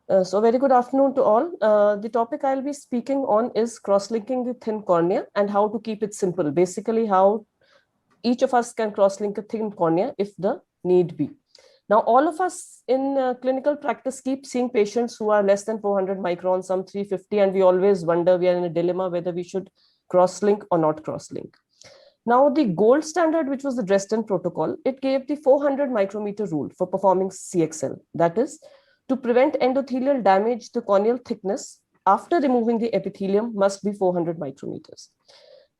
So very good afternoon to all. The topic I'll be speaking on is cross-linking the thin cornea and how to keep it simple. Basically, how each of us can cross-link a thin cornea if the need be. Now, all of us in clinical practice keep seeing patients who are less than 400 microns, some 350, and we always wonder, we are in a dilemma whether we should cross-link or not cross-link. Now, the gold standard, which was the Dresden Protocol, it gave the 400 micrometer rule for performing CXL. That is, to prevent endothelial damage, the corneal thickness after removing the epithelium must be 400 micrometers.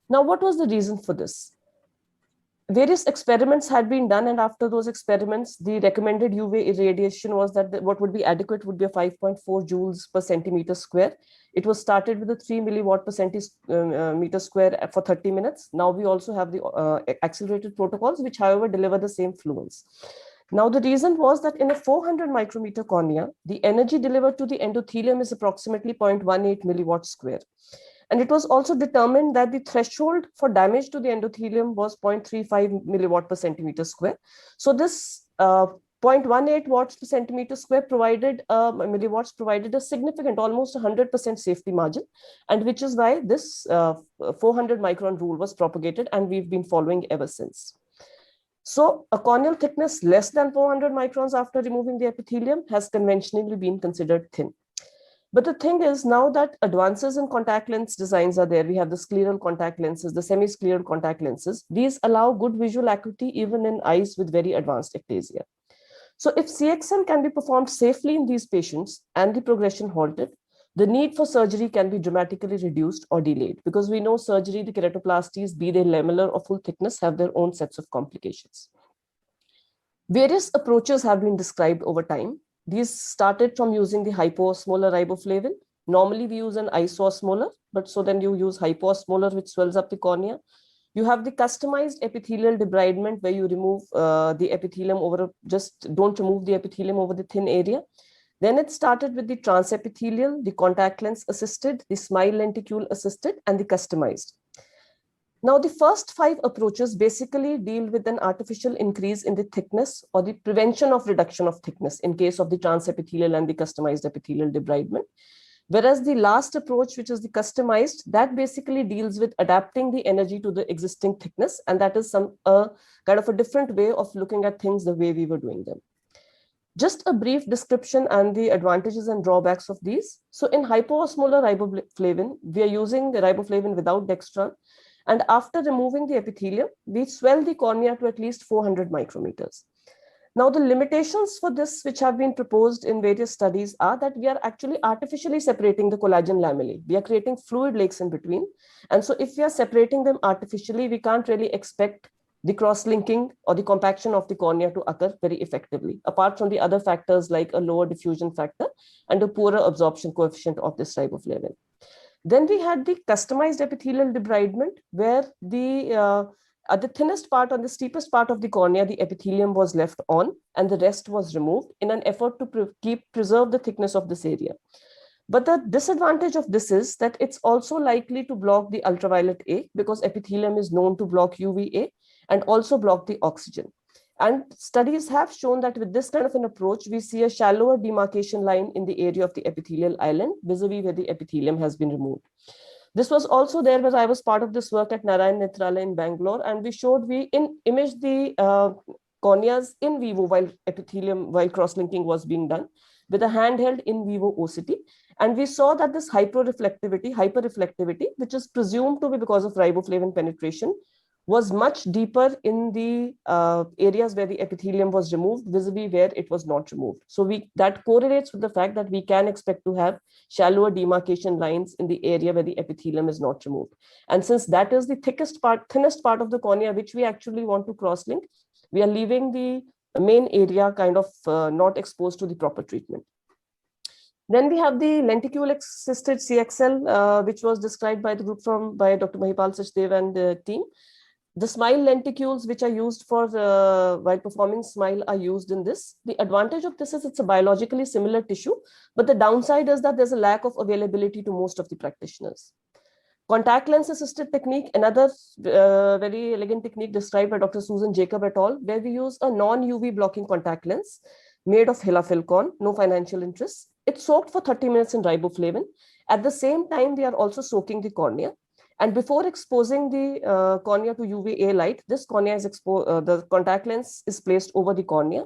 Now, what was the reason for this? Various experiments had been done, and after those experiments, the recommended UV irradiation was that what would be adequate would be a 5.4 joules per centimeter square. It was started with a 3 milliwatt per centimeter square for 30 minutes. Now we also have the accelerated protocols, which however deliver the same fluence. Now the reason was that in a 400 micrometer cornea, the energy delivered to the endothelium is approximately 0.18 milliwatt square. And it was also determined that the threshold for damage to the endothelium was 0.35 milliwatt per centimeter square. So this 0.18 watts per centimeter square provided milliwatts provided a significant, almost 100% safety margin, and which is why this 400 micron rule was propagated, and we've been following ever since. So a corneal thickness less than 400 microns after removing the epithelium has conventionally been considered thin. But the thing is, now that advances in contact lens designs are there, we have the scleral contact lenses, the semi-scleral contact lenses. These allow good visual acuity even in eyes with very advanced ectasia. So if CXL can be performed safely in these patients and the progression halted, the need for surgery can be dramatically reduced or delayed, because we know surgery, the keratoplasties, be they lamellar or full thickness, have their own sets of complications. Various approaches have been described over time. These started from using the hypoosmolar riboflavin. Normally we use an isoosmolar, but so then you use hypoosmolar, which swells up the cornea. You have the customized epithelial debridement, where you remove the epithelium over, just don't remove the epithelium over the thin area. Then it started with the transepithelial, the contact lens assisted, the SMILE lenticule assisted, and the customized. Now, the first 5 approaches basically deal with an artificial increase in the thickness or the prevention of reduction of thickness in case of the transepithelial and the customized epithelial debridement. Whereas the last approach, which is the customized, that basically deals with adapting the energy to the existing thickness. And that is kind of a different way of looking at things the way we were doing them. Just a brief description and the advantages and drawbacks of these. So in hypoosmolar riboflavin, we are using the riboflavin without dextran. And after removing the epithelium, we swell the cornea to at least 400 micrometers. Now, the limitations for this, which have been proposed in various studies, are that we are actually artificially separating the collagen lamellae. We are creating fluid lakes in between. And so if we are separating them artificially, we can't really expect the cross-linking or the compaction of the cornea to occur very effectively, apart from the other factors like a lower diffusion factor and a poorer absorption coefficient of this riboflavin. Then we had the customized epithelial debridement, where at the thinnest part, on the steepest part of the cornea, the epithelium was left on and the rest was removed in an effort to preserve the thickness of this area. But the disadvantage of this is that it's also likely to block the ultraviolet A, because epithelium is known to block UVA and also block the oxygen. And studies have shown that with this kind of an approach, we see a shallower demarcation line in the area of the epithelial island vis-a-vis where the epithelium has been removed. This was also there where I was part of this work at Narayan Nethralaya in Bangalore, and we imaged the corneas in vivo while cross-linking was being done with a handheld in vivo OCT. And we saw that this hyperreflectivity, which is presumed to be because of riboflavin penetration, was much deeper in the areas where the epithelium was removed vis-a-vis where it was not removed. So that correlates with the fact that we can expect to have shallower demarcation lines in the area where the epithelium is not removed. And since that is the thinnest part of the cornea, which we actually want to cross-link, we are leaving the main area kind of not exposed to the proper treatment. Then we have the lenticule-assisted CXL, which was described by the group by Dr. Mahipal Sachdev and the team. The SMILE lenticules, which are used for while performing SMILE, are used in this. The advantage of this is it's a biologically similar tissue, but the downside is that there's a lack of availability to most of the practitioners. Contact lens assisted technique, another very elegant technique described by Dr. Susan Jacob et al., where we use a non-UV blocking contact lens made of Hilafilcon, no financial interest. It's soaked for 30 minutes in riboflavin. At the same time, we are also soaking the cornea. And before exposing the cornea to UVA light, this cornea is the contact lens is placed over the cornea.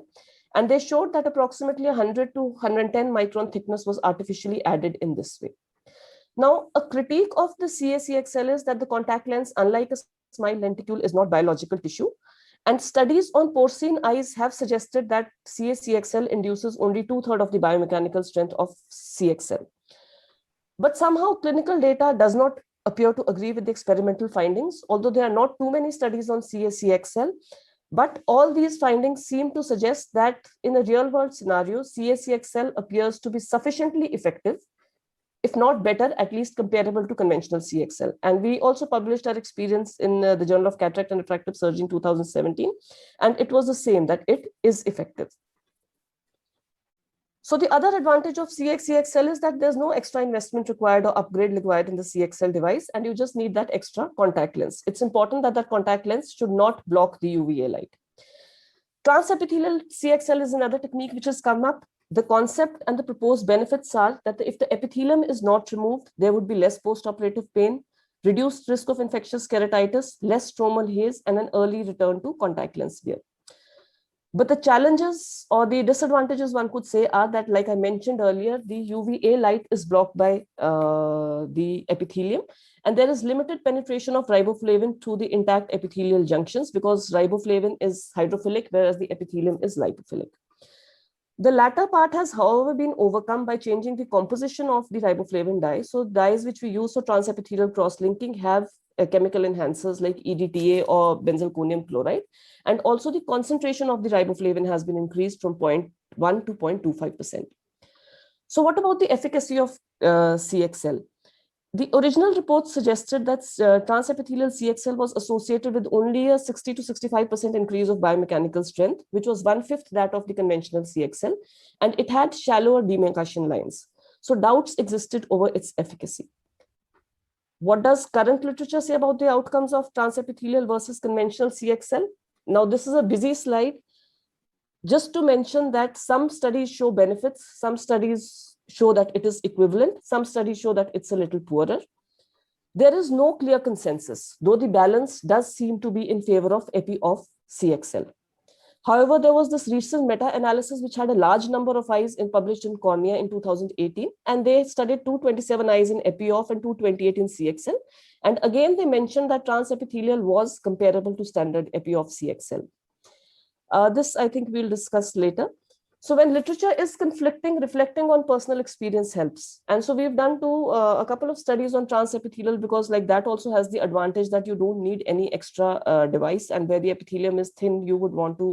And they showed that approximately 100 to 110 micron thickness was artificially added in this way. Now, a critique of the CACXL is that the contact lens, unlike a smile lenticule, is not biological tissue. And studies on porcine eyes have suggested that CACXL induces only 2/3 of the biomechanical strength of CXL. But somehow clinical data does not appear to agree with the experimental findings, although there are not too many studies on CACXL. But all these findings seem to suggest that in a real world scenario, CACXL appears to be sufficiently effective, if not better, at least comparable to conventional CXL. And we also published our experience in the Journal of Cataract and Refractive Surgery in 2017. And it was the same, that it is effective. So the other advantage of CXL is that there's no extra investment required or upgrade required in the CXL device, and you just need that extra contact lens. It's important that that contact lens should not block the UVA light. Transepithelial CXL is another technique which has come up. The concept and the proposed benefits are that if the epithelium is not removed, there would be less post-operative pain, reduced risk of infectious keratitis, less stromal haze, and an early return to contact lens wear. But the challenges or the disadvantages, one could say, are that, like I mentioned earlier, the UVA light is blocked by the epithelium, and there is limited penetration of riboflavin through the intact epithelial junctions because riboflavin is hydrophilic, whereas the epithelium is lipophilic. The latter part has, however, been overcome by changing the composition of the riboflavin dye. So dyes which we use for transepithelial cross-linking have chemical enhancers like EDTA or benzalkonium chloride. And also the concentration of the riboflavin has been increased from 0.1 to 0.25%. So what about the efficacy of CXL? The original report suggested that transepithelial CXL was associated with only a 60 to 65% increase of biomechanical strength, which was 1/5 that of the conventional CXL, and it had shallower demarcation lines. So doubts existed over its efficacy. What does current literature say about the outcomes of transepithelial versus conventional CXL? Now, this is a busy slide. Just to mention that some studies show benefits, some studies show that it is equivalent, some studies show that it's a little poorer. There is no clear consensus, though the balance does seem to be in favor of epi of CXL. However, there was this recent meta-analysis which had a large number of eyes published in Cornea in 2018, and they studied 227 eyes in epi-off and 228 in CXL. And again, they mentioned that transepithelial was comparable to standard epi-off CXL. This, I think, we'll discuss later. So when literature is conflicting, reflecting on personal experience helps. And so we've done a couple of studies on transepithelial because like that also has the advantage that you don't need any extra device, and where the epithelium is thin, you would want to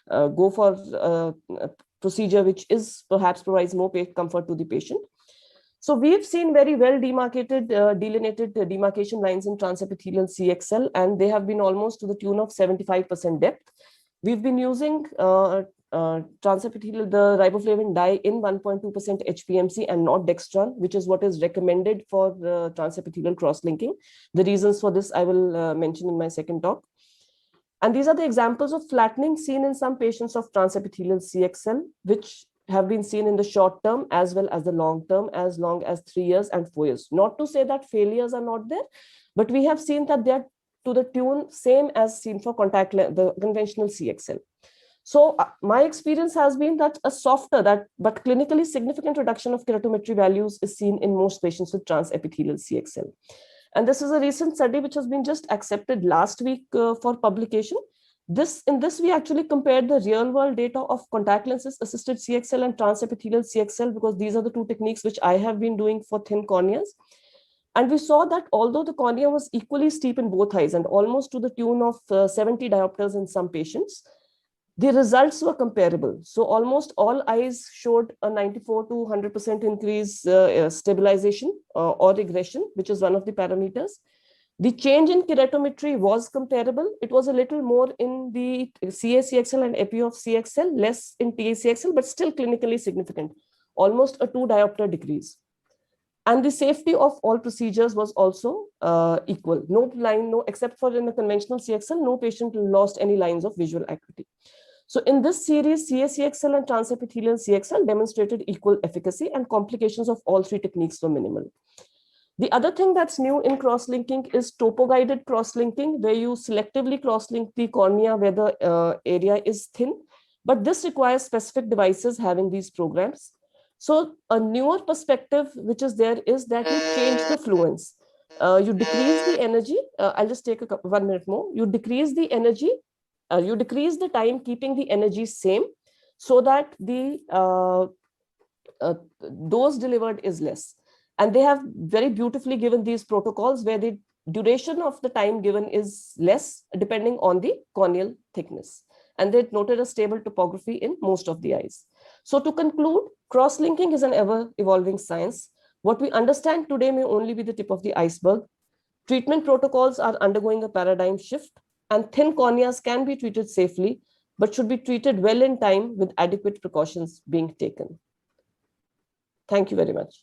go for a procedure which is perhaps provides more comfort to the patient. So we've seen very well demarcated, delineated demarcation lines in transepithelial CXL, and they have been almost to the tune of 75% depth. We've been using transepithelial, the riboflavin dye in 1.2% HPMC and not dextran, which is what is recommended for transepithelial cross-linking. The reasons for this I will mention in my second talk. And these are the examples of flattening seen in some patients of transepithelial CXL, which have been seen in the short term as well as the long term, as long as 3 years and 4 years. Not to say that failures are not there, but we have seen that they are to the tune same as seen for the conventional CXL. So my experience has been that a softer but clinically significant reduction of keratometry values is seen in most patients with transepithelial CXL. And this is a recent study which has been just accepted last week for publication. In this, we actually compared the real world data of contact lenses assisted CXL and transepithelial CXL, because these are the two techniques which I have been doing for thin corneas. And we saw that although the cornea was equally steep in both eyes and almost to the tune of 70 diopters in some patients, the results were comparable. So almost all eyes showed a 94 to 100% increase stabilization or regression, which is one of the parameters. The change in keratometry was comparable. It was a little more in the CACXL and epi-off CXL, less in TACXL, but still clinically significant, almost a 2 diopter decrease. And the safety of all procedures was also equal. No except for in the conventional CXL, no patient lost any lines of visual acuity. So in this series, CaCXL and transepithelial CXL demonstrated equal efficacy, and complications of all three techniques were minimal. The other thing that's new in cross-linking is topo-guided cross-linking, where you selectively cross-link the cornea where the area is thin, but this requires specific devices having these programs. So a newer perspective which is there is that you change the fluence. You decrease the energy. I'll just take 1 minute more. You decrease the energy. You decrease the time, keeping the energy same, so that the dose delivered is less. And they have very beautifully given these protocols where the duration of the time given is less depending on the corneal thickness. And they noted a stable topography in most of the eyes. So to conclude, cross-linking is an ever-evolving science. What we understand today may only be the tip of the iceberg. Treatment protocols are undergoing a paradigm shift, and thin corneas can be treated safely, but should be treated well in time with adequate precautions being taken. Thank you very much.